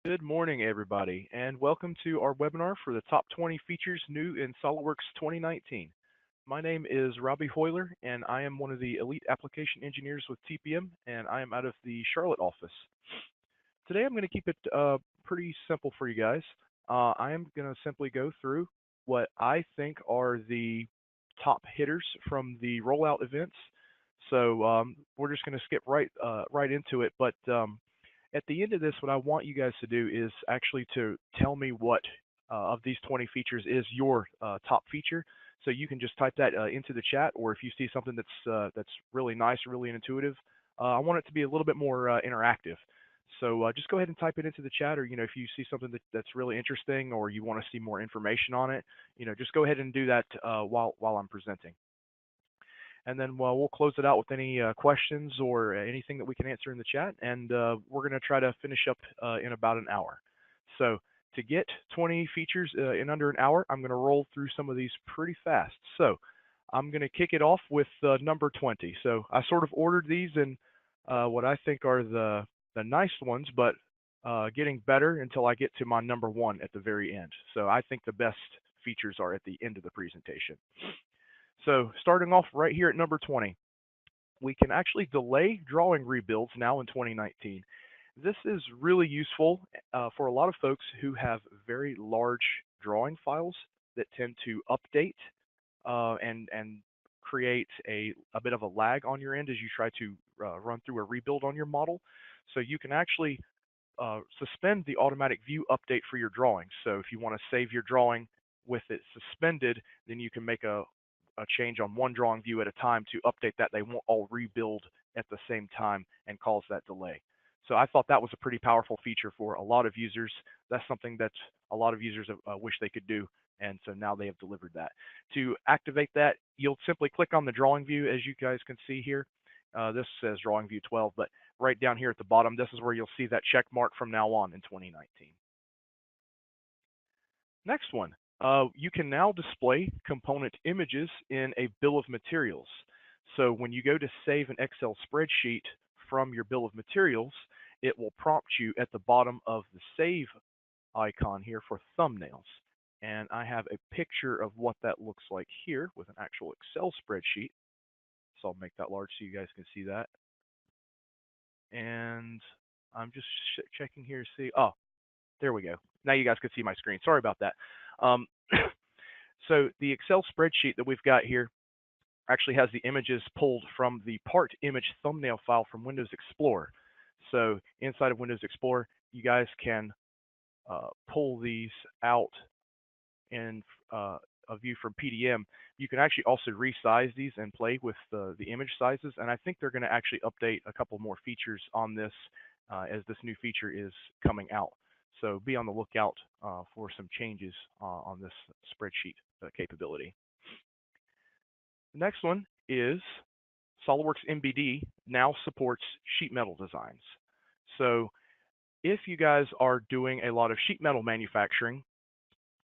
Good morning, everybody, and welcome to our webinar for the top 20 features new in SolidWorks 2019. My name is Robbie Hoyler, and I am one of the elite application engineers with TPM, and I am out of the Charlotte office. Today, I'm going to keep it pretty simple for you guys. I am going to simply go through what I think are the top hitters from the rollout events. So we're just going to skip right into it, but at the end of this, what I want you guys to do is actually to tell me what of these 20 features is your top feature. So you can just type that into the chat, or if you see something that's really nice, really intuitive, I want it to be a little bit more interactive. So just go ahead and type it into the chat, or if you see something that's really interesting, or you want to see more information on it, just go ahead and do that while I'm presenting. And then we'll close it out with any questions or anything that we can answer in the chat. And we're going to try to finish up in about an hour. So to get 20 features in under an hour, I'm going to roll through some of these pretty fast. So I'm going to kick it off with number 20. So I sort of ordered these in what I think are the nice ones, but getting better until I get to my number one at the very end. So I think the best features are at the end of the presentation. So starting off right here at number 20, we can actually delay drawing rebuilds now in 2019. This is really useful for a lot of folks who have very large drawing files that tend to update and create a bit of a lag on your end as you try to run through a rebuild on your model. So you can actually suspend the automatic view update for your drawings. So if you want to save your drawing with it suspended, then you can make a change on one drawing view at a time to update that. They won't all rebuild at the same time and cause that delay. So I thought that was a pretty powerful feature for a lot of users. That's something that a lot of users wish they could do, and so now they have delivered that. To activate that, you'll simply click on the drawing view, as you guys can see here. This says drawing view 12, but right down here at the bottom, this is where you'll see that check mark from now on in 2019. Next one, you can now display component images in a bill of materials. So when you go to save an Excel spreadsheet from your bill of materials, it will prompt you at the bottom of the save icon here for thumbnails. And I have a picture of what that looks like here with an actual Excel spreadsheet. So I'll make that large so you guys can see that. And I'm just checking here to see. Oh, there we go. Now you guys can see my screen. Sorry about that. Um, so the Excel spreadsheet that we've got here actually has the images pulled from the part image thumbnail file from Windows Explorer. So inside of Windows Explorer, you guys can pull these out in a view from PDM. You can actually also resize these and play with the image sizes. And I think they're going to actually update a couple more features on this as this new feature is coming out. So be on the lookout for some changes on this spreadsheet capability. The next one is SolidWorks MBD now supports sheet metal designs. So if you guys are doing a lot of sheet metal manufacturing,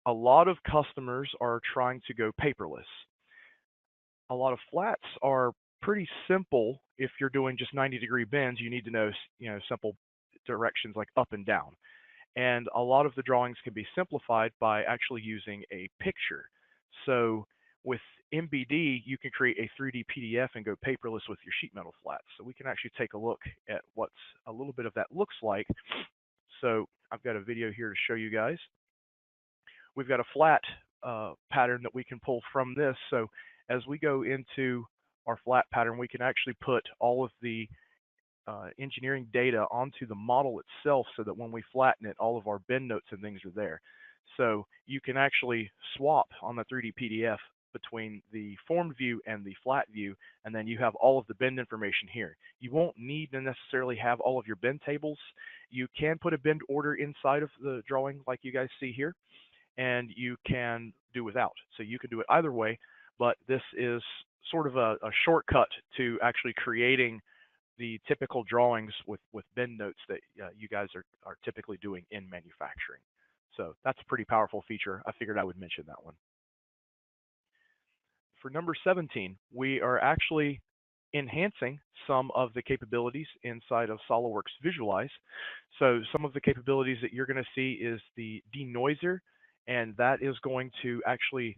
a lot of customers are trying to go paperless. A lot of flats are pretty simple. If you're doing just 90-degree bends, you need to know, simple directions like up and down. And a lot of the drawings can be simplified by actually using a picture. So with MBD, you can create a 3D PDF and go paperless with your sheet metal flats. So we can actually take a look at what's a little bit of that looks like. So I've got a video here to show you guys. We've got a flat pattern that we can pull from this. So as we go into our flat pattern, we can actually put all of the engineering data onto the model itself so that when we flatten it, all of our bend notes and things are there. So you can actually swap on the 3D PDF between the formed view and the flat view, and then you have all of the bend information here. You won't need to necessarily have all of your bend tables. You can put a bend order inside of the drawing like you guys see here, and you can do without. So you can do it either way, but this is sort of a shortcut to actually creating the typical drawings with bend notes that you guys are typically doing in manufacturing. So that's a pretty powerful feature. I figured I would mention that one. For number 17, we are actually enhancing some of the capabilities inside of SolidWorks Visualize. So some of the capabilities that you're going to see is the denoiser, and that is going to actually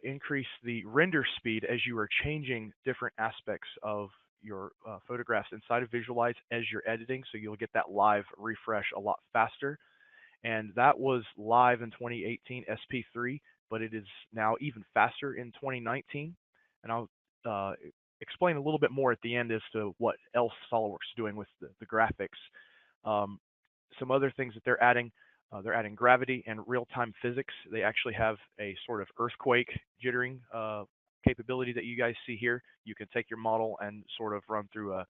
increase the render speed as you are changing different aspects of your photographs inside of Visualize as you're editing, so you'll get that live refresh a lot faster. And that was live in 2018 SP3, but it is now even faster in 2019. And I'll explain a little bit more at the end as to what else SolidWorks is doing with the graphics. Some other things that they're adding gravity and real-time physics. They actually have a sort of earthquake jittering capability that you guys see here. You can take your model and sort of run through a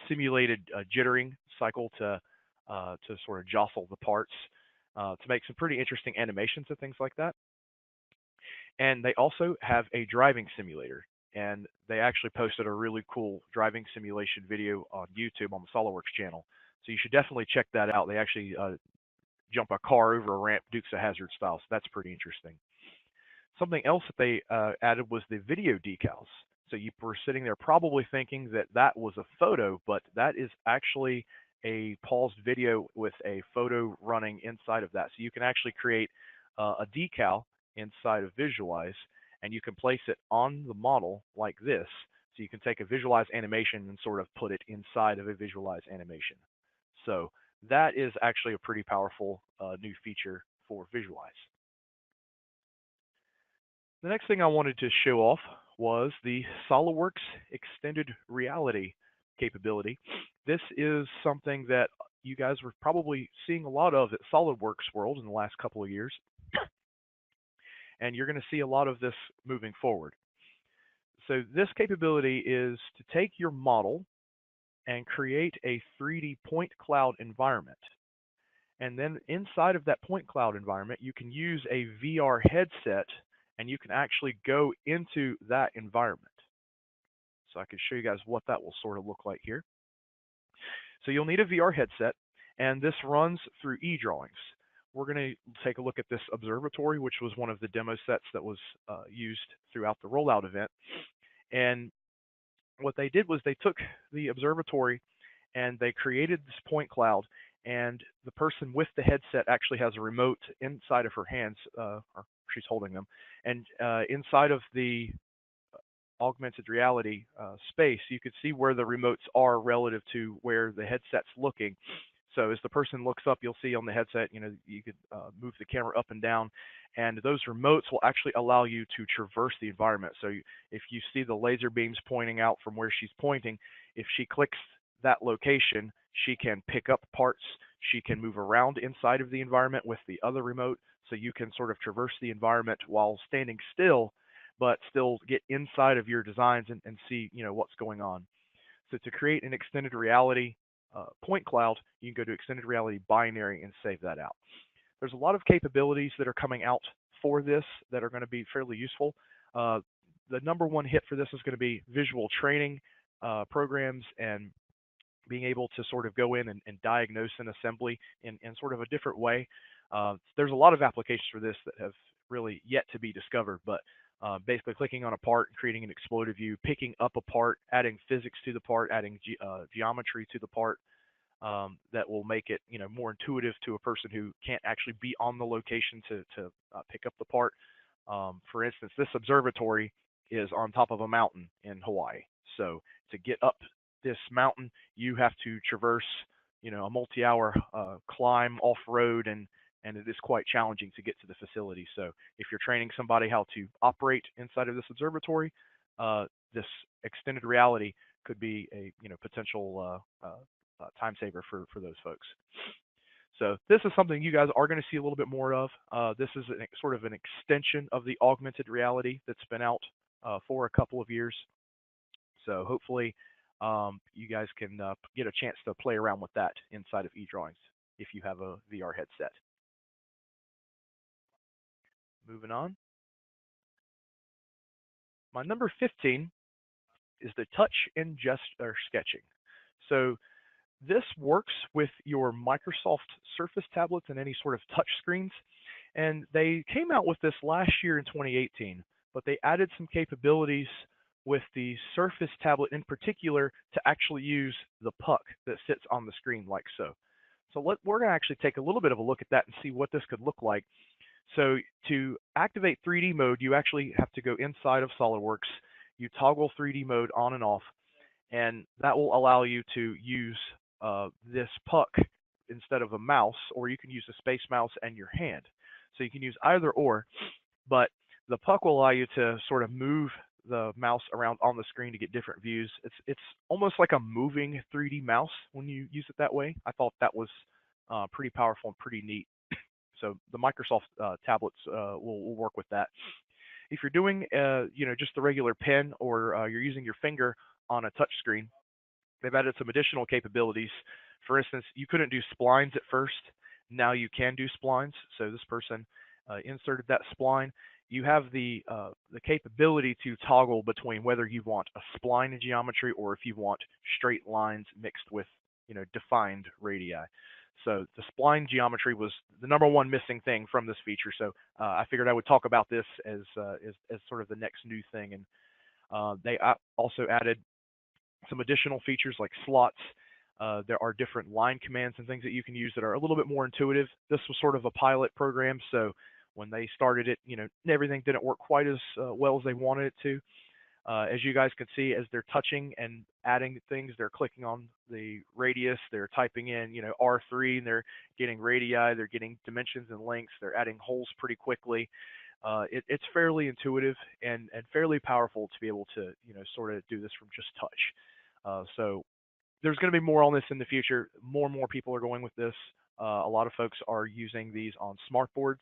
simulated jittering cycle to sort of jostle the parts to make some pretty interesting animations and things like that. And they also have a driving simulator, and they actually posted a really cool driving simulation video on YouTube on the SolidWorks channel. So you should definitely check that out. They actually jump a car over a ramp, Dukes of Hazzard style, so that's pretty interesting. Something else that they added was the video decals. So you were sitting there probably thinking that that was a photo, but that is actually a paused video with a photo running inside of that. So you can actually create a decal inside of Visualize, and you can place it on the model like this. So you can take a Visualize animation and sort of put it inside of a Visualize animation. So that is actually a pretty powerful new feature for Visualize. The next thing I wanted to show off was the SolidWorks extended reality capability. This is something that you guys were probably seeing a lot of at SolidWorks World in the last couple of years, and you're going to see a lot of this moving forward. So this capability is to take your model and create a 3D point cloud environment. And then inside of that point cloud environment, you can use a VR headset and you can actually go into that environment. So I can show you guys what that will sort of look like here. So you'll need a VR headset, and this runs through eDrawings. We're going to take a look at this observatory, which was one of the demo sets that was used throughout the rollout event. And what they did was they took the observatory and they created this point cloud, and the person with the headset actually has a remote inside of her hands, or she's holding them, and inside of the augmented reality space, you could see where the remotes are relative to where the headset's looking. So as the person looks up, you'll see on the headset, you could move the camera up and down, and those remotes will actually allow you to traverse the environment. So if you see the laser beams pointing out from where she's pointing, if she clicks that location, she can pick up parts, she can move around inside of the environment with the other remote, so you can sort of traverse the environment while standing still, but still get inside of your designs and see what's going on. So to create an extended reality point cloud, you can go to extended reality binary and save that out. There's a lot of capabilities that are coming out for this that are going to be fairly useful. The number one hit for this is going to be visual training programs and being able to sort of go in and diagnose an assembly in sort of a different way. There's a lot of applications for this that have really yet to be discovered, but basically clicking on a part and creating an exploded view, picking up a part, adding physics to the part, adding geometry to the part, that will make it more intuitive to a person who can't actually be on the location to pick up the part. For instance, this observatory is on top of a mountain in Hawaii. So to get up this mountain, you have to traverse a multi-hour climb off-road, and it is quite challenging to get to the facility. So if you're training somebody how to operate inside of this observatory, this extended reality could be a potential time saver for those folks. So this is something you guys are going to see a little bit more of. This is sort of an extension of the augmented reality that's been out for a couple of years. So hopefully you guys can get a chance to play around with that inside of eDrawings if you have a VR headset. Moving on. My number 15 is the touch and gesture sketching. So this works with your Microsoft Surface tablets and any sort of touch screens. And they came out with this last year in 2018, but they added some capabilities with the Surface tablet in particular to actually use the puck that sits on the screen like so. So we're going to actually take a little bit of a look at that and see what this could look like. So to activate 3D mode, you actually have to go inside of SolidWorks. You toggle 3D mode on and off, and that will allow you to use this puck instead of a mouse, or you can use a space mouse and your hand. So you can use either or, but the puck will allow you to sort of move the mouse around on the screen to get different views. It's almost like a moving 3D mouse when you use it that way. I thought that was pretty powerful and pretty neat. So the Microsoft tablets will work with that. If you're doing just the regular pen, or you're using your finger on a touch screen, they've added some additional capabilities. For instance, you couldn't do splines at first. Now you can do splines. So this person inserted that spline. You have the capability to toggle between whether you want a spline geometry or if you want straight lines mixed with defined radii. So the spline geometry was the number one missing thing from this feature. So I figured I would talk about this as sort of the next new thing. And they also added some additional features like slots. There are different line commands and things that you can use that are a little bit more intuitive. This was sort of a pilot program, so when they started it, everything didn't work quite as well as they wanted it to. As you guys can see, as they're touching and adding things, they're clicking on the radius, they're typing in, R3, and they're getting radii, they're getting dimensions and lengths, they're adding holes pretty quickly. It's fairly intuitive and fairly powerful to be able to, sort of do this from just touch. So there's going to be more on this in the future. More and more people are going with this. A lot of folks are using these on smartboards.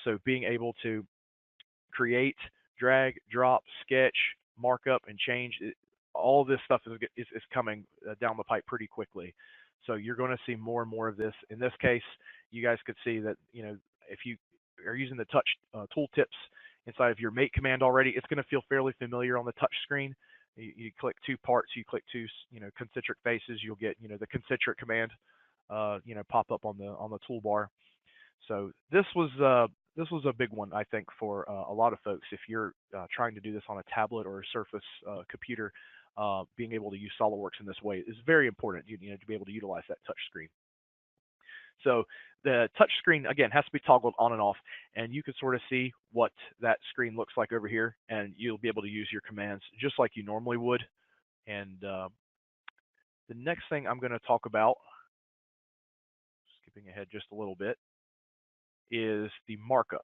So being able to create, drag, drop, sketch, markup, and change, all of this stuff is coming down the pipe pretty quickly. So you're going to see more and more of this. In this case, you guys could see that if you are using the touch tooltips inside of your make command already, it's going to feel fairly familiar on the touch screen. You click two parts, you click two concentric faces, you'll get the concentric command pop up on the toolbar. So this was a big one, I think, for a lot of folks. If you're trying to do this on a tablet or a Surface computer, being able to use SolidWorks in this way is very important. To be able to utilize that touch screen. So the touch screen, again, has to be toggled on and off, and you can sort of see what that screen looks like over here, and you'll be able to use your commands just like you normally would. And the next thing I'm going to talk about, skipping ahead just a little bit, is the markups.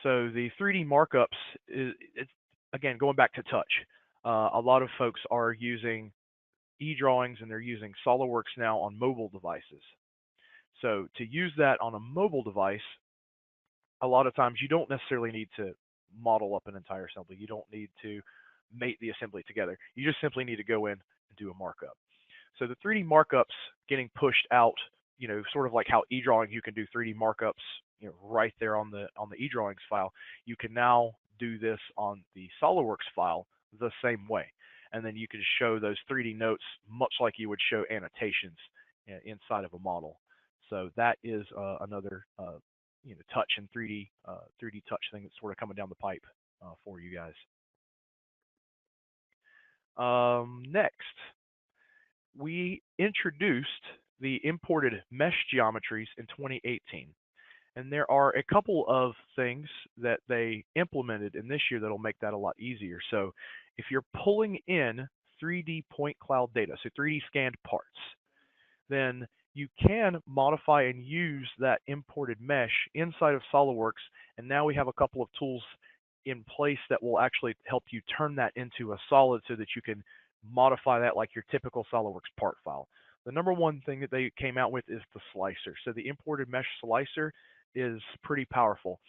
So the 3D markups, it's again going back to touch. A lot of folks are using e-drawings and they're using SolidWorks now on mobile devices. So to use that on a mobile device, a lot of times you don't necessarily need to model up an entire assembly. You don't need to mate the assembly together. You just simply need to go in and do a markup. So the 3D markups getting pushed out, sort of like how e-drawing, you can do 3D markups, right there on the e-drawings file. You can now do this on the SolidWorks file the same way. And then you can show those 3D notes much like you would show annotations inside of a model. So that is another touch and 3D touch thing that's sort of coming down the pipe for you guys. Next, we introduced the imported mesh geometries in 2018. And there are a couple of things that they implemented in this year that'll make that a lot easier. So if you're pulling in 3D point cloud data, so 3D scanned parts, then you can modify and use that imported mesh inside of SolidWorks. And now we have a couple of tools in place that will actually help you turn that into a solid so that you can modify that like your typical SolidWorks part file. The number one thing that they came out with is the slicer. So the imported mesh slicer is pretty powerful.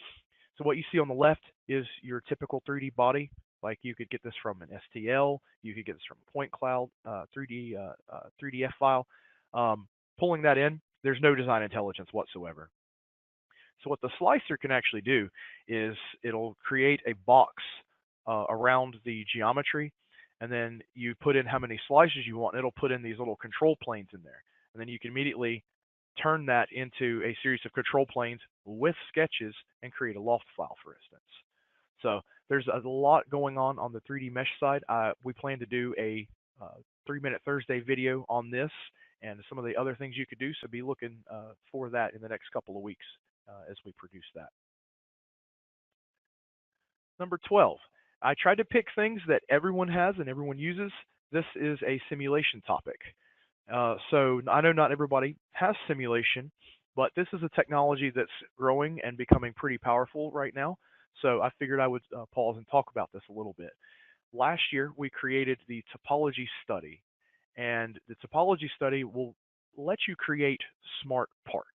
So what you see on the left is your typical 3D body. Like you could get this from an STL, you could get this from a point cloud 3DF file. Pulling that in, there's no design intelligence whatsoever. So what the slicer can actually do is it'll create a box around the geometry, and then you put in how many slices you want, and it'll put in these little control planes in there. And then you can immediately turn that into a series of control planes with sketches and create a loft file, for instance. So there's a lot going on the 3D mesh side. We plan to do a 3-minute Thursday video on this and some of the other things you could do. So be looking for that in the next couple of weeks as we produce that. Number 12, I tried to pick things that everyone has and everyone uses. This is a simulation topic. So I know not everybody has simulation, but this is a technology that's growing and becoming pretty powerful right now. So I figured I would pause and talk about this a little bit. Last year, we created the topology study, and the topology study will let you create smart parts.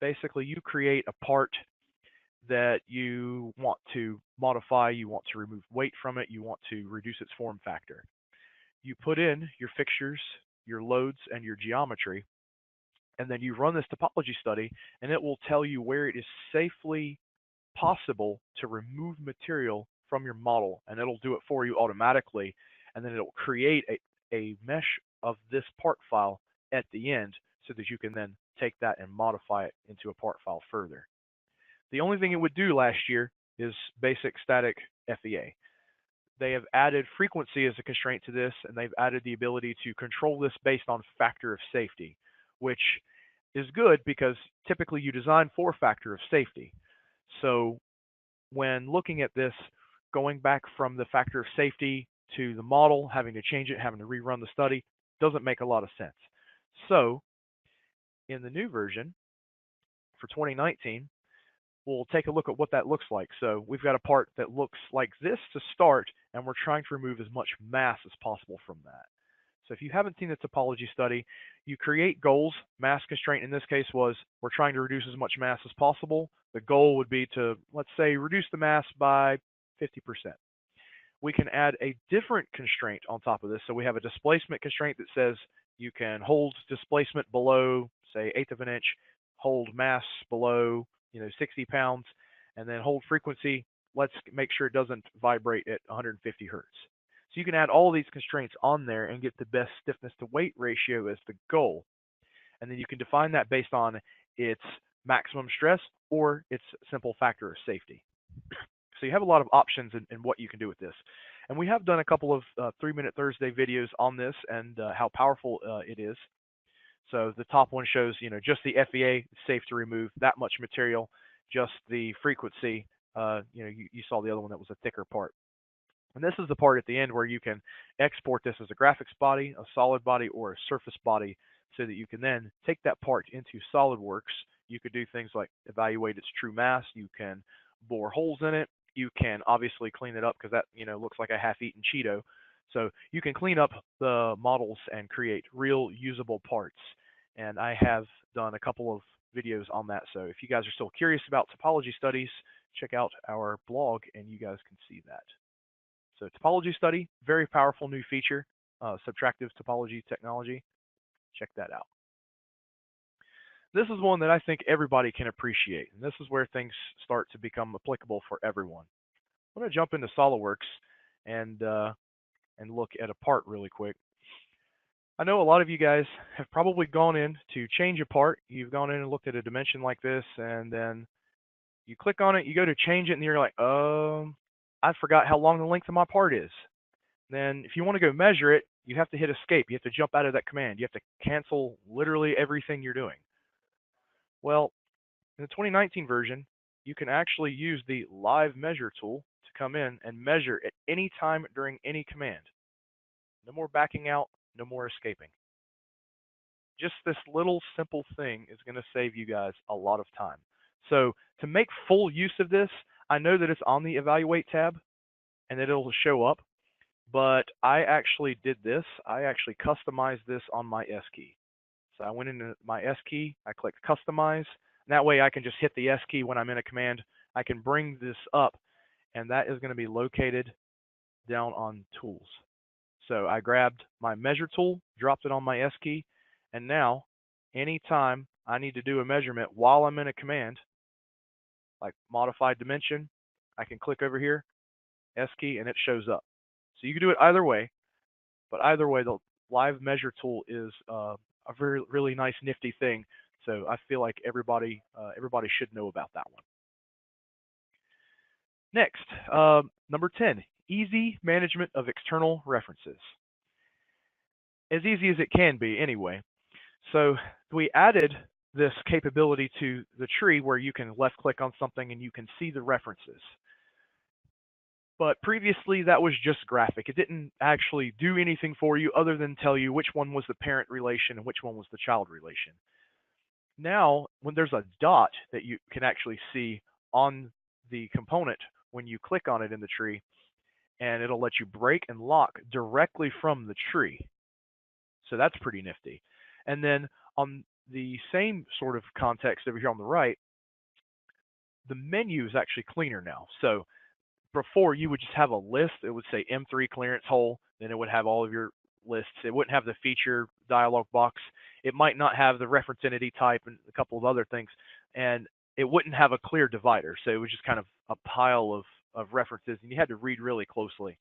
Basically, you create a part that you want to modify, you want to remove weight from it, you want to reduce its form factor. You put in your fixtures, your loads, and your geometry, and then you run this topology study, and it will tell you where it is safely possible to remove material from your model, and it'll do it for you automatically, and then it'll create a mesh of this part file at the end so that you can then take that and modify it into a part file further. The only thing it would do last year is basic static FEA. They have added frequency as a constraint to this, and they've added the ability to control this based on factor of safety, which is good because typically you design for factor of safety. So when looking at this, going back from the factor of safety to the model, having to change it, having to rerun the study, doesn't make a lot of sense. So in the new version for 2019, we'll take a look at what that looks like. So we've got a part that looks like this to start, and we're trying to remove as much mass as possible from that. So if you haven't seen the topology study, you create goals. Mass constraint in this case was we're trying to reduce as much mass as possible. The goal would be to, let's say, reduce the mass by 50%. We can add a different constraint on top of this. So we have a displacement constraint that says you can hold displacement below, say, 1/8 of an inch, hold mass below 60 pounds, and then hold frequency. Let's make sure it doesn't vibrate at 150 hertz. So you can add all these constraints on there and get the best stiffness to weight ratio as the goal. And then you can define that based on its maximum stress or its simple factor of safety. So you have a lot of options in what you can do with this. And we have done a couple of 3-minute Thursday videos on this and how powerful it is. So the top one shows, just the FEA, safe to remove that much material, just the frequency. You saw the other one that was a thicker part. And this is the part at the end where you can export this as a graphics body, a solid body, or a surface body so that you can then take that part into SolidWorks. You could do things like evaluate its true mass. You can bore holes in it. You can obviously clean it up because that, looks like a half-eaten Cheeto. So you can clean up the models and create real usable parts. And I have done a couple of videos on that. So if you guys are still curious about topology studies, check out our blog and you guys can see that. So topology study, very powerful new feature, subtractive topology technology. Check that out. This is one that I think everybody can appreciate, and this is where things start to become applicable for everyone. I'm going to jump into SolidWorks and look at a part really quick. I know a lot of you guys have probably gone in to change a part. You've gone in and looked at a dimension like this, and then you click on it, you go to change it, and you're like, I forgot how long the length of my part is. Then if you want to go measure it, you have to hit escape. You have to jump out of that command. You have to cancel literally everything you're doing. Well, in the 2019 version, you can actually use the live measure tool to come in and measure at any time during any command. No more backing out, no more escaping. Just this little simple thing is going to save you guys a lot of time. So to make full use of this, I know that it's on the evaluate tab and that it'll show up, but I actually did this. I actually customized this on my S key. So I went into my S key, I clicked customize, and that way I can just hit the S key when I'm in a command. I can bring this up, and that is going to be located down on tools. So I grabbed my measure tool, dropped it on my S key, and now anytime I need to do a measurement while I'm in a command, like modified dimension, I can click over here, S key, and it shows up. So you can do it either way, but either way, the live measure tool is a really nice, nifty thing. So I feel like everybody should know about that one. Next, number 10, easy management of external references. As easy as it can be anyway. So we added this capability to the tree where you can left click on something and you can see the references. But previously that was just graphic. It didn't actually do anything for you other than tell you which one was the parent relation and which one was the child relation. Now, when there's a dot that you can actually see on the component when you click on it in the tree, and it'll let you break and lock directly from the tree. So that's pretty nifty. And then on the same sort of context over here on the right, the menu is actually cleaner now. So before you would just have a list. It would say M3 clearance hole, then it would have all of your lists. It wouldn't have the feature dialog box. It might not have the reference entity type and a couple of other things, and it wouldn't have a clear divider. So it was just kind of a pile of references, and you had to read really closely.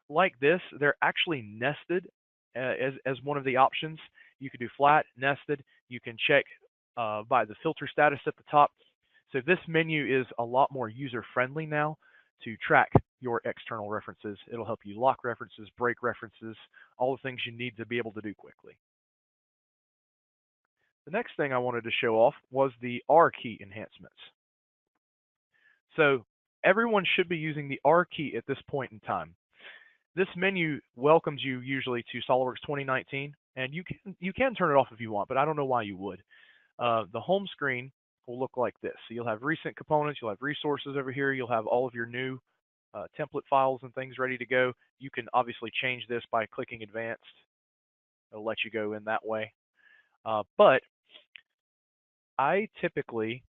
Like this, they're actually nested as one of the options. You can do flat, nested. You can check by the filter status at the top. So this menu is a lot more user-friendly now to track your external references. It'll help you lock references, break references, all the things you need to be able to do quickly. The next thing I wanted to show off was the R key enhancements. So everyone should be using the R key at this point in time. This menu welcomes you usually to SolidWorks 2019, and you can turn it off if you want, but I don't know why you would. The home screen will look like this. So you'll have recent components, you'll have resources over here, you'll have all of your new template files and things ready to go. You can obviously change this by clicking advanced. It'll let you go in that way. But I typically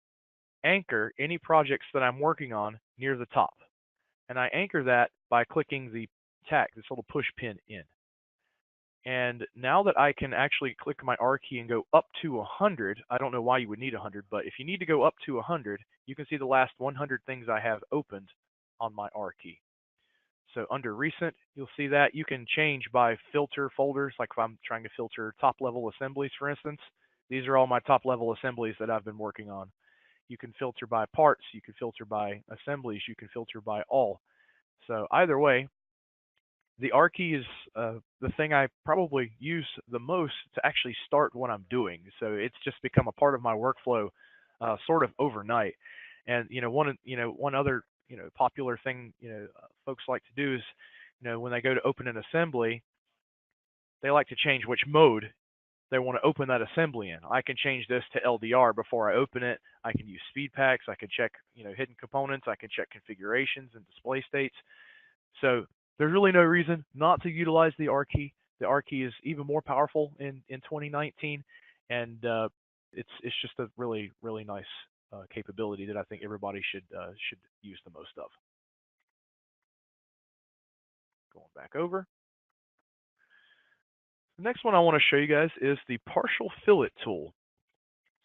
anchor any projects that I'm working on near the top. And I anchor that by clicking the tag, this little push pin in. And now that I can actually click my R key and go up to 100, I don't know why you would need 100, but if you need to go up to 100, you can see the last 100 things I have opened on my R key. So under recent, you'll see that you can change by filter folders. Like if I'm trying to filter top level assemblies, for instance, these are all my top level assemblies that I've been working on. You can filter by parts, you can filter by assemblies, you can filter by all. So either way, the R key is the thing I probably use the most to actually start what I'm doing. So it's just become a part of my workflow sort of overnight. And one other popular thing folks like to do is when they go to open an assembly, they like to change which mode they want to open that assembly in. I can change this to LDR before I open it. I can use speed packs. I can check hidden components. I can check configurations and display states. So there's really no reason not to utilize the R key. The R key is even more powerful in 2019, and it's just a really nice capability that I think everybody should use the most of. Going back over. The next one I want to show you guys is the partial fillet tool.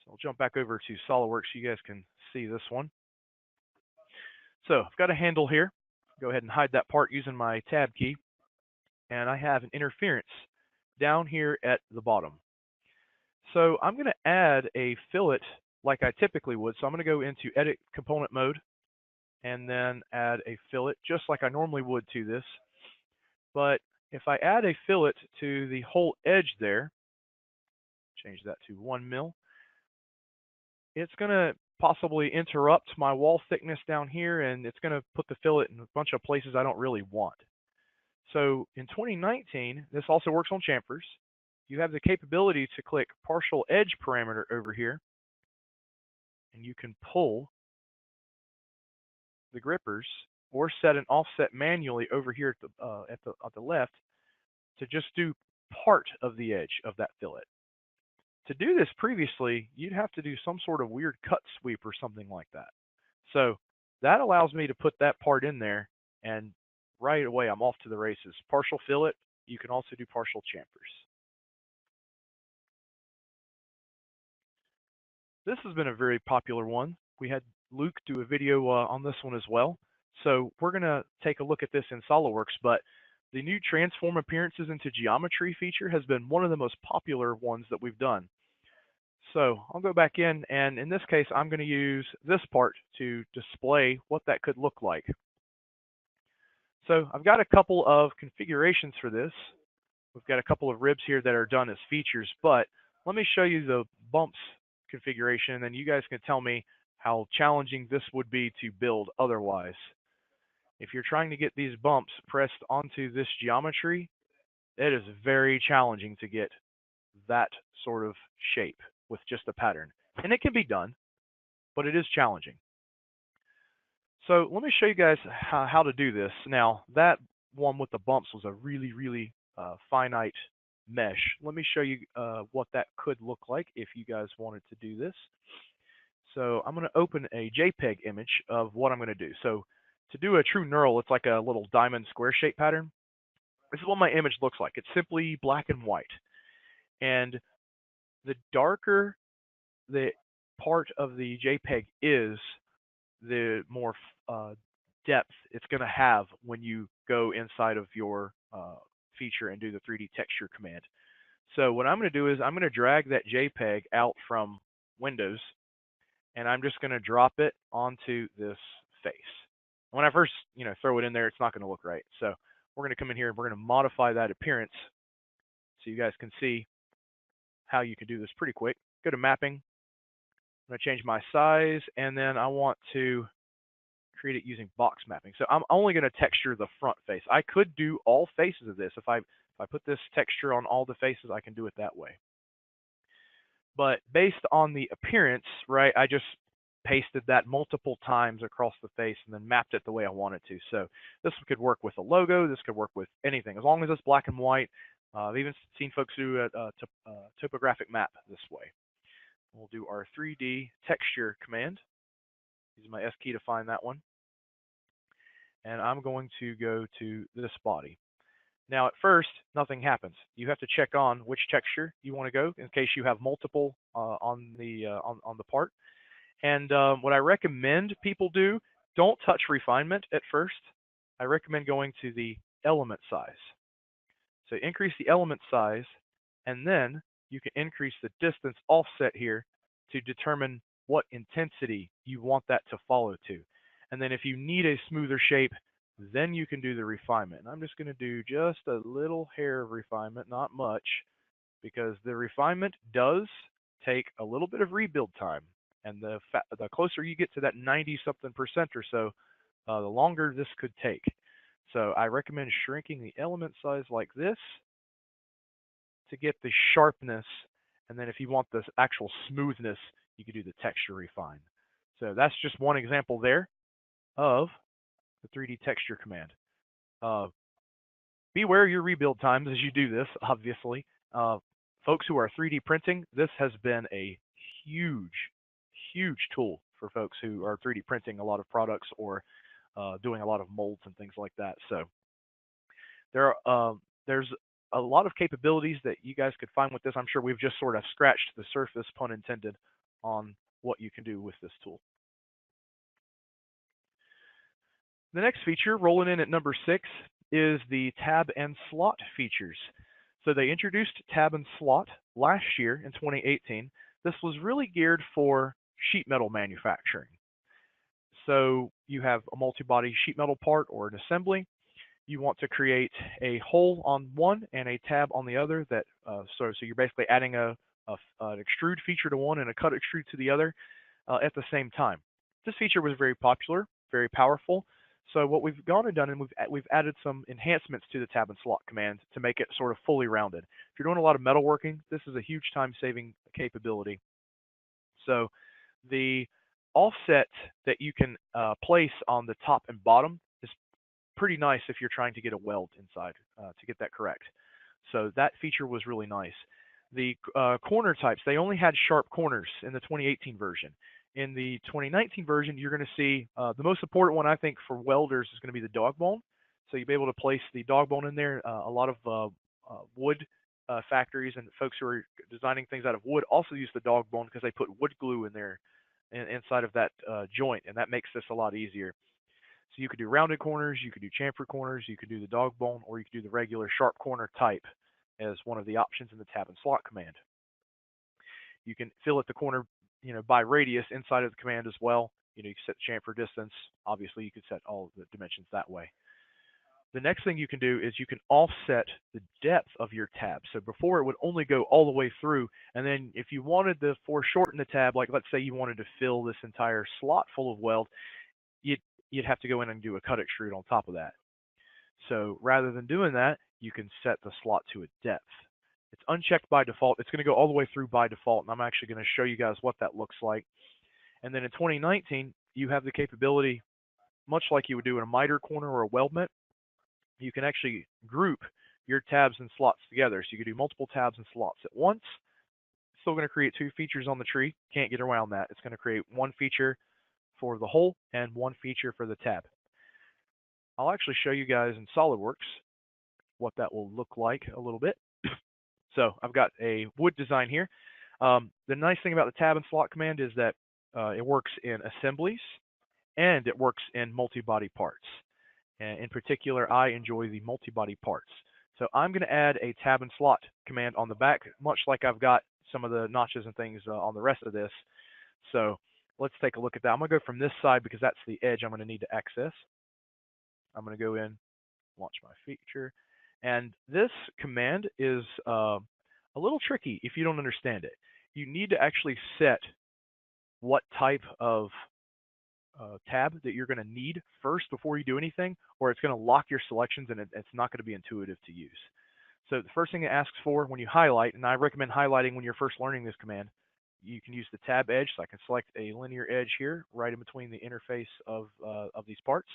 So I'll jump back over to SolidWorks so you guys can see this one. So I've got a handle here. Go ahead and hide that part using my tab key. And I have an interference down here at the bottom. So I'm going to add a fillet like I typically would. So I'm going to go into edit component mode and then add a fillet just like I normally would to this. But if I add a fillet to the whole edge there, change that to 1 mil, it's going to possibly interrupt my wall thickness down here, and it's going to put the fillet in a bunch of places I don't really want. So in 2019, this also works on chamfers. You have the capability to click partial edge parameter over here, and you can pull the grippers or set an offset manually over here at the left to just do part of the edge of that fillet. To do this previously, you'd have to do some sort of weird cut sweep or something like that. So that allows me to put that part in there, and right away I'm off to the races. Partial fillet, you can also do partial chamfers. This has been a very popular one. We had Luke do a video on this one as well. So we're going to take a look at this in SolidWorks, but the new transform appearances into geometry feature has been one of the most popular ones that we've done. So I'll go back in, and in this case, I'm going to use this part to display what that could look like. So I've got a couple of configurations for this. We've got a couple of ribs here that are done as features, but let me show you the bumps configuration, and then you guys can tell me how challenging this would be to build otherwise. If you're trying to get these bumps pressed onto this geometry, it is very challenging to get that sort of shape with just a pattern. And it can be done, but it is challenging. So let me show you guys how to do this. Now, that one with the bumps was a really finite mesh. Let me show you what that could look like if you guys wanted to do this. So I'm going to open a JPEG image of what I'm going to do. So to do a true knurl, it's like a little diamond square shape pattern. This is what my image looks like. It's simply black and white. And the darker the part of the JPEG is, the more depth it's going to have when you go inside of your feature and do the 3D texture command. So what I'm going to do is I'm going to drag that JPEG out from Windows, and I'm just going to drop it onto this face. When I first, throw it in there, it's not going to look right. So we're going to come in here and we're going to modify that appearance so you guys can see how you can do this pretty quick. Go to mapping. I'm going to change my size, and then I want to create it using box mapping. So I'm only going to texture the front face. I could do all faces of this. If I put this texture on all the faces, I can do it that way. But based on the appearance, right, I just pasted that multiple times across the face and then mapped it the way I want it to. So this could work with a logo. This could work with anything, as long as it's black and white. I've even seen folks do a topographic map this way. We'll do our 3D texture command. Use my S key to find that one. And I'm going to go to this body. Now, at first, nothing happens. You have to check on which texture you want to go in case you have multiple on the part. And what I recommend people do, don't touch refinement at first. I recommend going to the element size. So increase the element size, and then you can increase the distance offset here to determine what intensity you want that to follow to. And then if you need a smoother shape, then you can do the refinement. And I'm just going to do just a little hair of refinement, not much, because the refinement does take a little bit of rebuild time. And the closer you get to that 90-something% or so, the longer this could take. So I recommend shrinking the element size like this to get the sharpness. And then if you want the actual smoothness, you can do the texture refine. So that's just one example there of the 3D texture command. Beware your rebuild times as you do this, obviously. Folks who are 3D printing, this has been a huge tool for folks who are 3D printing a lot of products or doing a lot of molds and things like that. So there's a lot of capabilities that you guys could find with this. I'm sure we've just sort of scratched the surface, pun intended, on what you can do with this tool. The next feature, rolling in at number 6, is the tab and slot features. So they introduced tab and slot last year in 2018. This was really geared for sheet metal manufacturing. So you have a multi-body sheet metal part or an assembly. You want to create a hole on one and a tab on the other. So you're basically adding an extrude feature to one and a cut extrude to the other at the same time. This feature was very popular, very powerful. So what we've gone and done, and we've added some enhancements to the tab and slot command to make it sort of fully rounded. If you're doing a lot of metalworking, this is a huge time-saving capability. So the offset that you can place on the top and bottom is pretty nice if you're trying to get a weld inside to get that correct. So that feature was really nice. The corner types, they only had sharp corners in the 2018 version. In the 2019 version, you're going to see the most important one, I think, for welders is going to be the dog bone. So you'll be able to place the dog bone in there. A lot of wood factories and folks who are designing things out of wood also use the dog bone because they put wood glue in there inside of that joint, and that makes this a lot easier. So you could do rounded corners, you could do chamfer corners, you could do the dog bone, or you could do the regular sharp corner type as one of the options in the tab and slot command. You can fill at the corner, by radius inside of the command as well. You can set chamfer distance. Obviously, you could set all the dimensions that way. The next thing you can do is you can offset the depth of your tab. So before it would only go all the way through, and then if you wanted to foreshorten the tab, like let's say you wanted to fill this entire slot full of weld, you'd you'd have to go in and do a cut extrude on top of that. So rather than doing that, you can set the slot to a depth. It's unchecked by default. It's going to go all the way through by default, and I'm actually going to show you guys what that looks like. And then in 2019, you have the capability, much like you would do in a miter corner or a weldment, you can actually group your tabs and slots together. So you can do multiple tabs and slots at once. It's still going to create two features on the tree. Can't get around that. It's going to create one feature for the hole and one feature for the tab. I'll actually show you guys in SolidWorks what that will look like a little bit. So I've got a wood design here. The nice thing about the tab and slot command is that it works in assemblies and it works in multi-body parts. And in particular, I enjoy the multi-body parts. So I'm going to add a tab and slot command on the back, much like I've got some of the notches and things on the rest of this. So let's take a look at that. I'm going to go from this side because that's the edge I'm going to need to access. I'm going to go in, launch my feature. And this command is a little tricky if you don't understand it. You need to actually set what type of tab that you're going to need first before you do anything, or it's going to lock your selections and it's not going to be intuitive to use. So the first thing it asks for when you highlight, and I recommend highlighting when you're first learning this command, you can use the tab edge. So I can select a linear edge here, right in between the interface of these parts.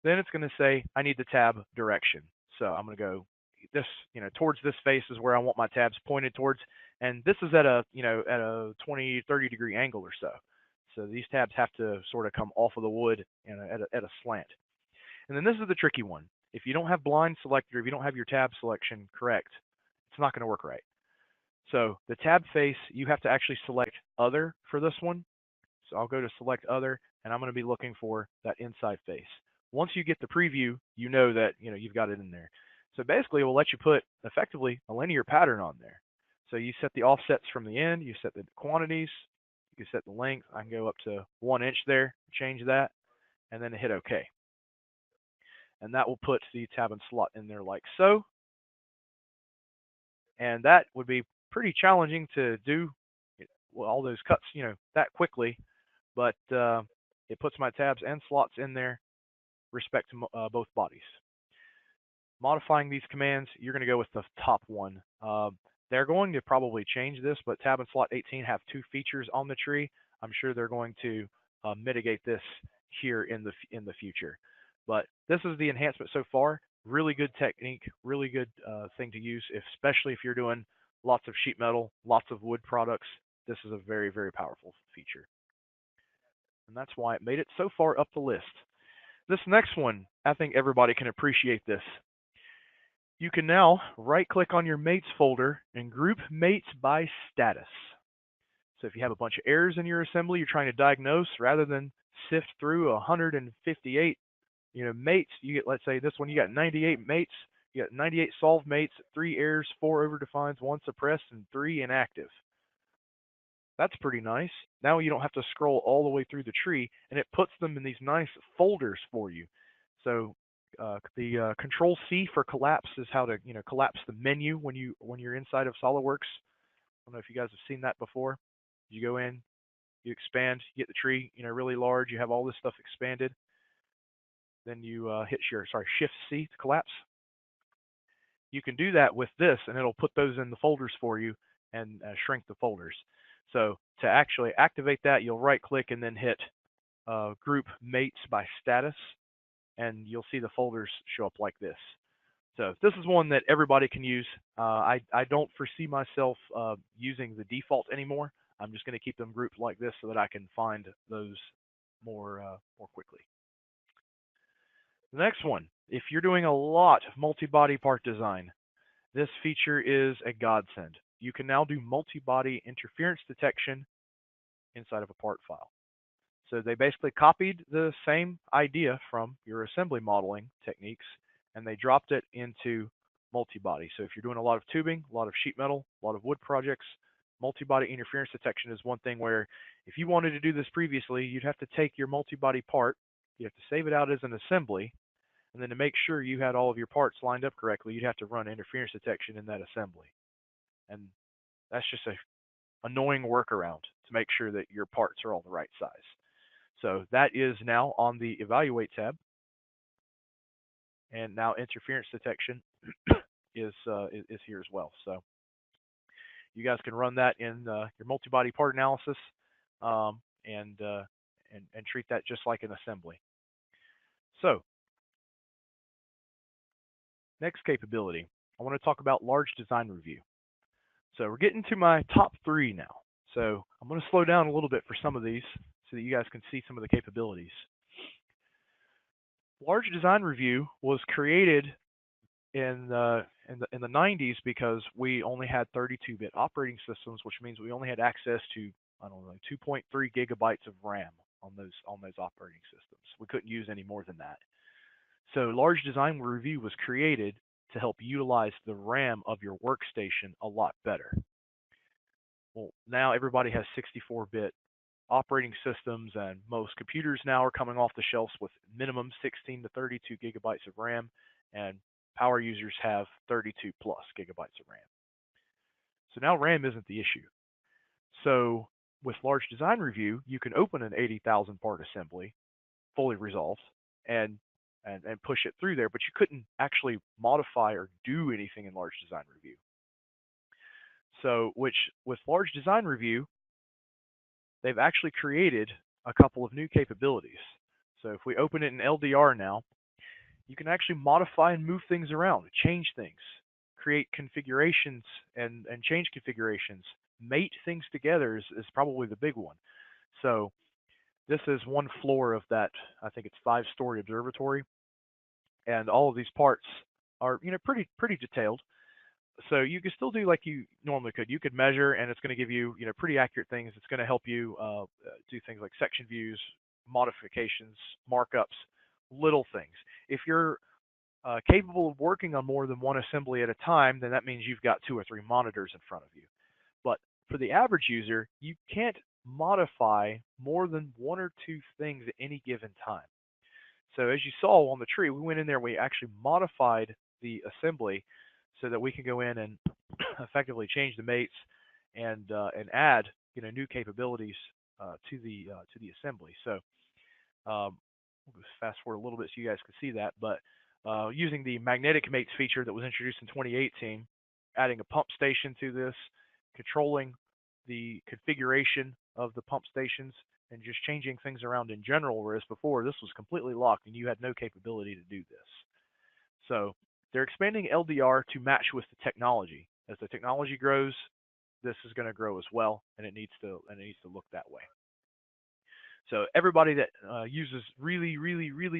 Then it's going to say, I need the tab direction. So I'm going to go this, towards this face is where I want my tabs pointed towards. And this is at a, at a 20, 30 degree angle or so. So these tabs have to sort of come off of the wood at a slant. And then this is the tricky one. If you don't have blind selector, if you don't have your tab selection correct, it's not going to work right. So the tab face, you have to actually select other for this one. So I'll go to select other, and I'm going to be looking for that inside face. Once you get the preview, you know that you've got it in there. So basically, it will let you put effectively a linear pattern on there. So you set the offsets from the end, you set the quantities, you can set the length. I can go up to 1 inch there, change that, and then hit OK. And that will put the tab and slot in there like so. And that would be pretty challenging to do all those cuts, that quickly. But it puts my tabs and slots in there, respect to both bodies. Modifying these commands, you're going to go with the top one. They're going to probably change this, but tab and slot 18 have two features on the tree. I'm sure they're going to mitigate this here in the future. But this is the enhancement so far. Really good technique, really good thing to use, especially if you're doing lots of sheet metal, lots of wood products. This is a very, very powerful feature. And that's why it made it so far up the list. This next one, I think everybody can appreciate this. You can now right-click on your mates folder and group mates by status. So if you have a bunch of errors in your assembly you're trying to diagnose, rather than sift through 158 mates, you get, let's say this one, you got 98 mates, you got 98 solved mates, 3 errors, 4 overdefines, 1 suppressed, and 3 inactive. That's pretty nice. Now you don't have to scroll all the way through the tree, and it puts them in these nice folders for you. So the Control C for collapse is how to collapse the menu when you're inside of SolidWorks. I don't know if you guys have seen that before. You go in, you expand, you get the tree really large. You have all this stuff expanded. Then you hit Shift C to collapse. You can do that with this, and it'll put those in the folders for you and shrink the folders. So to actually activate that, you'll right-click and then hit Group Mates by Status, and you'll see the folders show up like this. So this is one that everybody can use. I don't foresee myself using the default anymore. I'm just going to keep them grouped like this so that I can find those more quickly. The next one, if you're doing a lot of multi-body part design, this feature is a godsend. You can now do multi-body interference detection inside of a part file. So they basically copied the same idea from your assembly modeling techniques, and they dropped it into multi-body. So if you're doing a lot of tubing, a lot of sheet metal, a lot of wood projects, multi-body interference detection is one thing where if you wanted to do this previously, you'd have to take your multi-body part, you have to save it out as an assembly, And then to make sure you had all of your parts lined up correctly, you'd have to run interference detection in that assembly. And that's just a annoying workaround to make sure that your parts are all the right size. So that is now on the Evaluate tab, and now interference detection is here as well. So you guys can run that in your multi-body part analysis, um, and, uh, and treat that just like an assembly. So next capability, I want to talk about large design review. So we're getting to my top 3 now. So I'm going to slow down a little bit for some of these so that you guys can see some of the capabilities. Large design review was created in the 90s because we only had 32-bit operating systems, which means we only had access to, I don't know, 2.3 gigabytes of RAM on those operating systems. We couldn't use any more than that. So large design review was created to help utilize the RAM of your workstation a lot better. Well, now everybody has 64-bit operating systems, and most computers now are coming off the shelves with minimum 16 to 32 gigabytes of RAM, and power users have 32 plus gigabytes of RAM. So now RAM isn't the issue. So with large design review, you can open an 80,000 part assembly, fully resolved, and push it through there, but you couldn't actually modify or do anything in large design review. So with large design review, they've actually created a couple of new capabilities. So if we open it in LDR now, you can actually modify and move things around, change things, create configurations and change configurations. Mate things together is probably the big one. So this is one floor of that, I think it's 5-story observatory, and all of these parts are pretty detailed. So you can still do like you normally could. You could measure, and it's going to give you pretty accurate things. It's going to help you do things like section views, modifications, markups, little things. If you're capable of working on more than one assembly at a time, then that means you've got 2 or 3 monitors in front of you. But for the average user, you can't modify more than 1 or 2 things at any given time. So as you saw on the tree, we went in there, we actually modified the assembly so that we can go in and effectively change the mates and add new capabilities to the assembly. So we'll just fast forward a little bit so you guys can see that. But using the magnetic mates feature that was introduced in 2018, adding a pump station to this, controlling the configuration of the pump stations, and just changing things around in general, whereas before this was completely locked and you had no capability to do this. So they're expanding LDR to match with the technology. As the technology grows, this is going to grow as well, and it needs to look that way. So everybody that uses really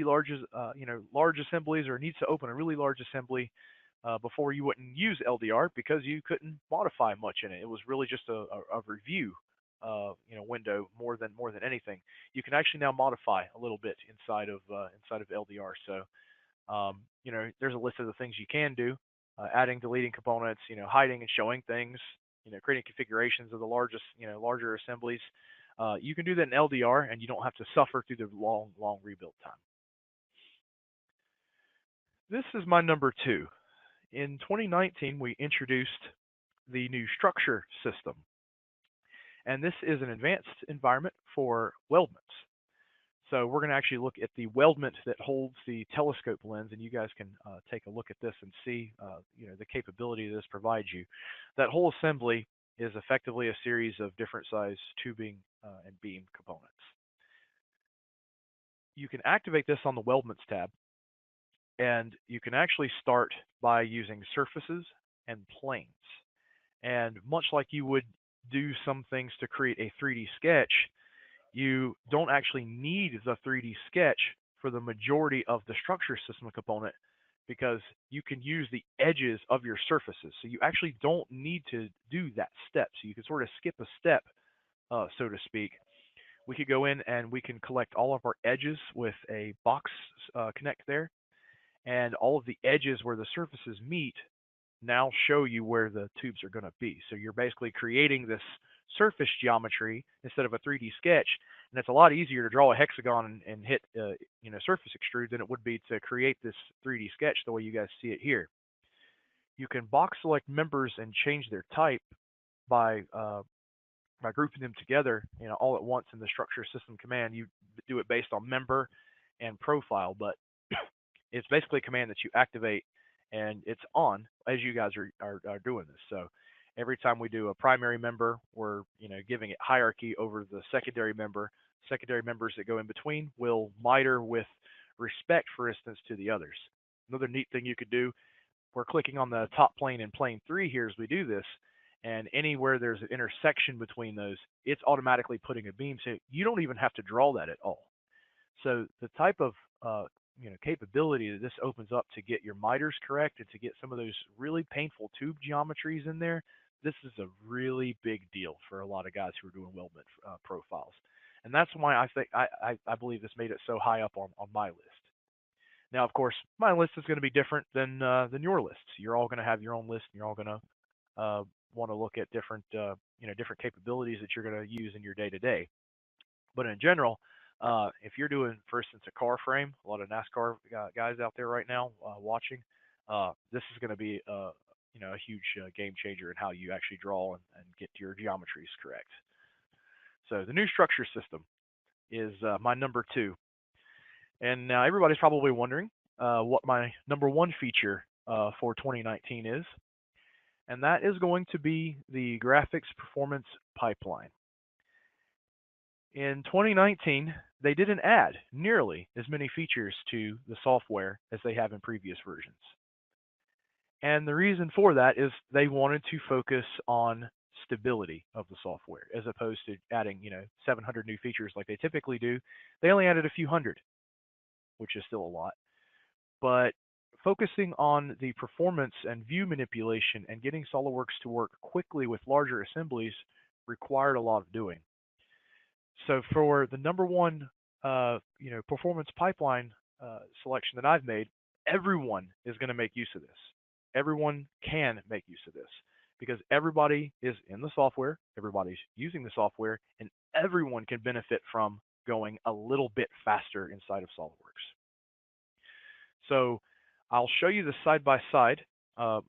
large large assemblies, or needs to open a really large assembly, before, you wouldn't use LDR because you couldn't modify much in it. It was really just a review window more than anything. You can actually now modify a little bit inside of LDR. So there's a list of the things you can do: adding, deleting components, hiding and showing things, creating configurations of the larger assemblies. You can do that in LDR, and you don't have to suffer through the long rebuild time. This is my number 2. In 2019, we introduced the new structure system, and this is an advanced environment for weldments. So we're going to actually look at the weldment that holds the telescope lens, and you guys can take a look at this and see the capability this provides you. That whole assembly is effectively a series of different size tubing and beam components. You can activate this on the weldments tab, and you can actually start by using surfaces and planes. And much like you would do some things to create a 3D sketch, you don't actually need the 3D sketch for the majority of the structure system component, because you can use the edges of your surfaces. So you actually don't need to do that step. So you can sort of skip a step, so to speak. We could go in and we can collect all of our edges with a box connect there. And all of the edges where the surfaces meet now show you where the tubes are going to be. So you're basically creating this surface geometry instead of a 3D sketch, And it's a lot easier to draw a hexagon and hit surface extrude than it would be to create this 3D sketch the way you guys see it here. You can box select members and change their type by grouping them together, all at once in the structure system command. You do it based on member and profile, but it's basically a command that you activate and it's on as you guys are doing this. So every time we do a primary member, we're giving it hierarchy over the secondary member. Secondary members that go in between will miter with respect, for instance, to the others. Another neat thing you could do, we're clicking on the top plane in plane 3 here as we do this, and anywhere there's an intersection between those, it's automatically putting a beam. So you don't even have to draw that at all. So the type of capability that this opens up to get your miters correct and to get some of those really painful tube geometries in there, this is a really big deal for a lot of guys who are doing weldment profiles. And that's why I believe this made it so high up on my list. Now, of course, my list is going to be different than your lists. You're all going to have your own list, and you're all going to want to look at different different capabilities that you're going to use in your day to day. But in general, if you're doing, for instance, a car frame, a lot of NASCAR guys out there right now watching, this is going to be a huge game changer in how you actually draw and get your geometries correct. So the new structure system is my number 2. And now everybody's probably wondering what my number 1 feature for 2019 is. And that is going to be the graphics performance pipeline. In 2019, they didn't add nearly as many features to the software as they have in previous versions. And the reason for that is they wanted to focus on stability of the software as opposed to adding, 700 new features like they typically do. They only added a few hundred, which is still a lot. But focusing on the performance and view manipulation and getting SolidWorks to work quickly with larger assemblies required a lot of doing. So for the number 1, performance pipeline selection that I've made, everyone is going to make use of this. Everyone can make use of this because everybody is in the software, everybody's using the software, and everyone can benefit from going a little bit faster inside of SolidWorks. So I'll show you the side by side,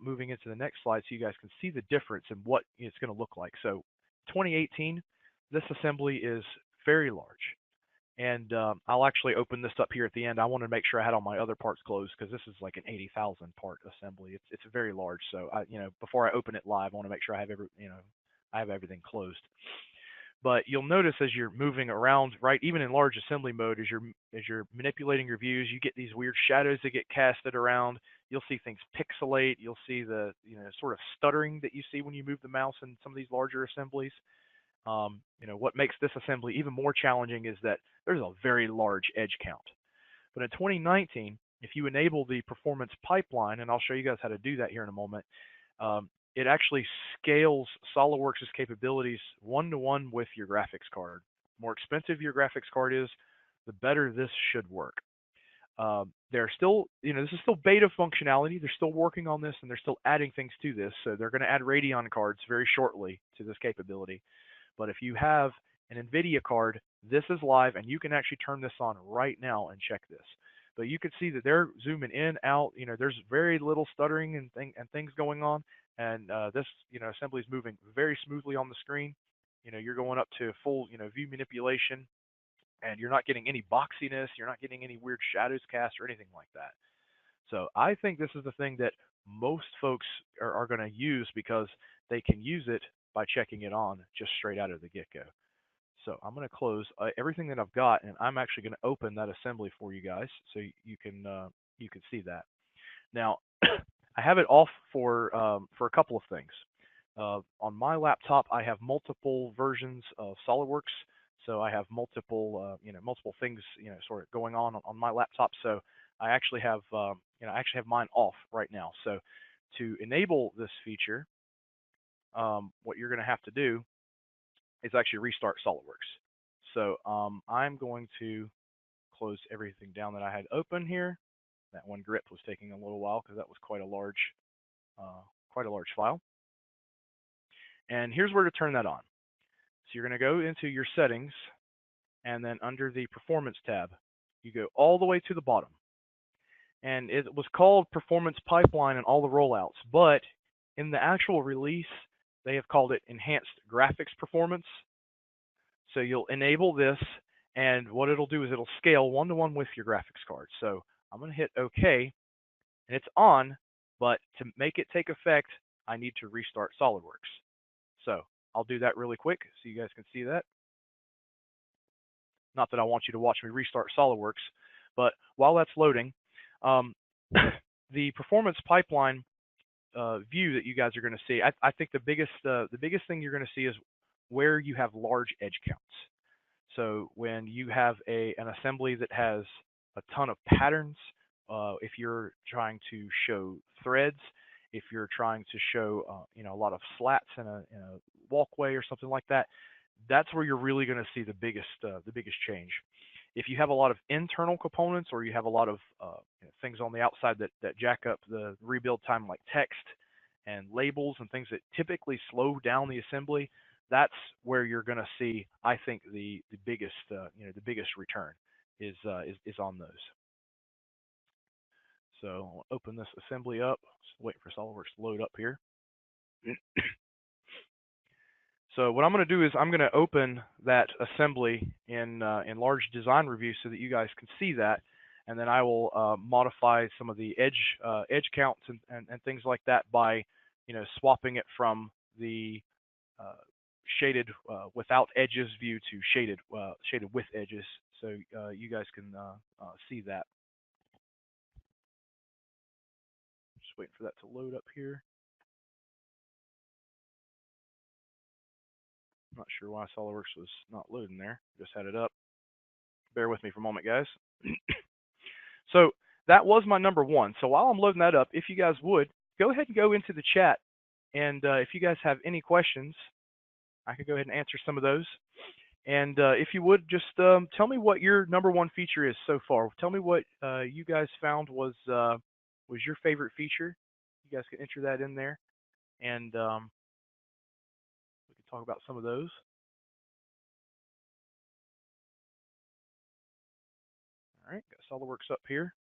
moving into the next slide so you guys can see the difference in what it's going to look like. So 2018, this assembly is very large. And I'll actually open this up here at the end. I want to make sure I had all my other parts closed because this is like an 80,000 part assembly. It's very large. So before I open it live, I want to make sure I have everything closed. But you'll notice as you're moving around, right, even in large assembly mode, as you're manipulating your views, you get these weird shadows that get casted around. You'll see things pixelate. You'll see the sort of stuttering that you see when you move the mouse in some of these larger assemblies. What makes this assembly even more challenging is that there's a very large edge count. But in 2019, if you enable the performance pipeline, and I'll show you guys how to do that here in a moment, it actually scales SolidWorks' capabilities one-to-one with your graphics card. The more expensive your graphics card is, the better this should work. They're still, this is still beta functionality. They're still working on this, and they're still adding things to this. So they're going to add Radeon cards very shortly to this capability. But if you have an NVIDIA card, this is live, and you can actually turn this on right now and check this. But you can see that they're zooming in, out. There's very little stuttering and things going on, and this assembly is moving very smoothly on the screen. You're going up to full view manipulation, and you're not getting any boxiness. You're not getting any weird shadows cast or anything like that. So I think this is the thing that most folks are going to use because they can use it by checking it on just straight out of the get-go. So I'm going to close everything that I've got, and I'm actually going to open that assembly for you guys so you can see that. Now, I have it off for a couple of things. On my laptop, I have multiple versions of SolidWorks, so I have multiple things sort of going on my laptop. So I actually have mine off right now. So to enable this feature, what you're going to have to do is actually restart SolidWorks. So I'm going to close everything down that I had open here. That one grip was taking a little while because that was quite a large file. And here's where to turn that on. So you're going to go into your settings, and then under the Performance tab, you go all the way to the bottom. And it was called Performance Pipeline and all the rollouts, but in the actual release, they have called it Enhanced Graphics Performance. So you'll enable this, and what it'll do is it'll scale 1-to-1 with your graphics card. So I'm going to hit OK, and it's on, but to make it take effect, I need to restart SolidWorks. So I'll do that really quick so you guys can see that. Not that I want you to watch me restart SolidWorks, but while that's loading, the Performance Pipeline view that you guys are going to see, I think the biggest thing you're going to see is where you have large edge counts. So when you have an assembly that has a ton of patterns, if you're trying to show threads, if you're trying to show a lot of slats in a walkway or something like that, that's where you're really going to see the biggest change. If you have a lot of internal components, or you have a lot of things on the outside that jack up the rebuild time, like text and labels and things that typically slow down the assembly, that's where you're going to see, I think, the biggest return is on those. So I'll open this assembly up. Just waiting for SolidWorks to load up here. So what I'm going to do is I'm going to open that assembly in large design review so that you guys can see that, and then I will modify some of the edge counts and things like that by swapping it from the shaded without edges view to shaded with edges, so you guys can see that. Just waiting for that to load up here. I'm not sure why SolidWorks was not loading there. Just had it up. Bear with me for a moment, guys. So that was my number one. So while I'm loading that up, if you guys would, go ahead and go into the chat. And if you guys have any questions, I could go ahead and answer some of those. And if you would, just tell me what your number one feature is so far. Tell me what you guys found was your favorite feature. You guys can enter that in there. And we can talk about some of those. All right, got SolidWorks up here.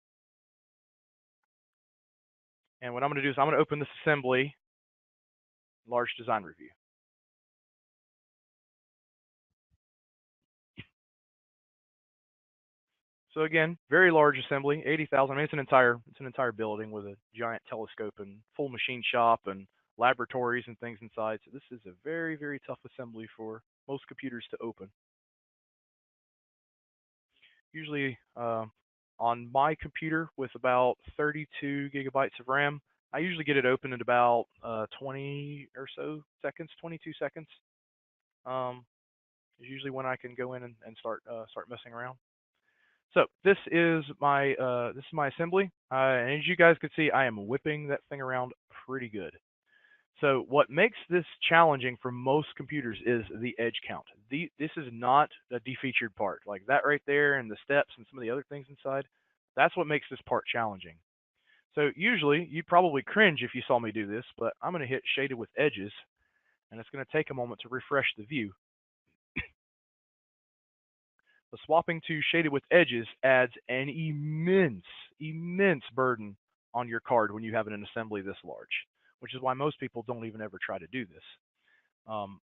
And what I'm going to do is I'm going to open this assembly, large design review. So again, very large assembly, 80,000. I mean, it's an entire building with a giant telescope and full machine shop and laboratories and things inside. So this is a very, very tough assembly for most computers to open. Usually on my computer with about 32 gigabytes of RAM, I usually get it open in about 20 or so seconds, 22 seconds. Is usually when I can go in and start messing around. So this is my assembly, and as you guys can see, I am whipping that thing around pretty good. So what makes this challenging for most computers is the edge count. This is not a defeatured part, like that right there and the steps and some of the other things inside. That's what makes this part challenging. So usually you'd probably cringe if you saw me do this, but I'm going to hit shaded with edges, and it's going to take a moment to refresh the view. The swapping to shaded with edges adds an immense burden on your card when you have an assembly this large, which is why most people don't even ever try to do this.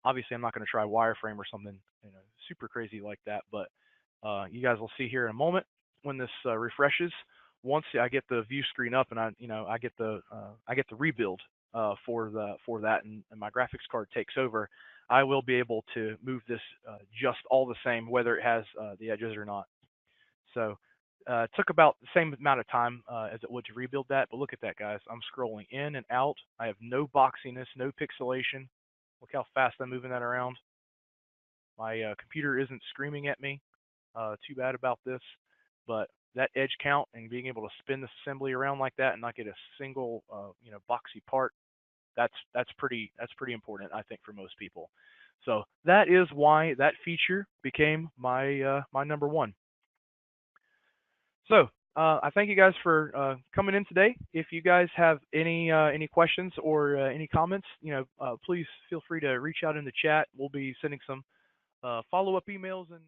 Obviously, I'm not going to try wireframe or something super crazy like that, but you guys will see here in a moment when this refreshes. Once I get the view screen up and I get the rebuild for that, and my graphics card takes over, I will be able to move this just all the same, whether it has the edges or not. So it took about the same amount of time as it would to rebuild that, but look at that, guys. I'm scrolling in and out. I have no boxiness, no pixelation. Look how fast I'm moving that around. My computer isn't screaming at me. Too bad about this, but that edge count and being able to spin this assembly around like that and not get a single boxy part, that's pretty important, I think, for most people. So that is why that feature became my my number one. So I thank you guys for coming in today. If you guys have any questions or any comments, please feel free to reach out in the chat. We'll be sending some follow-up emails and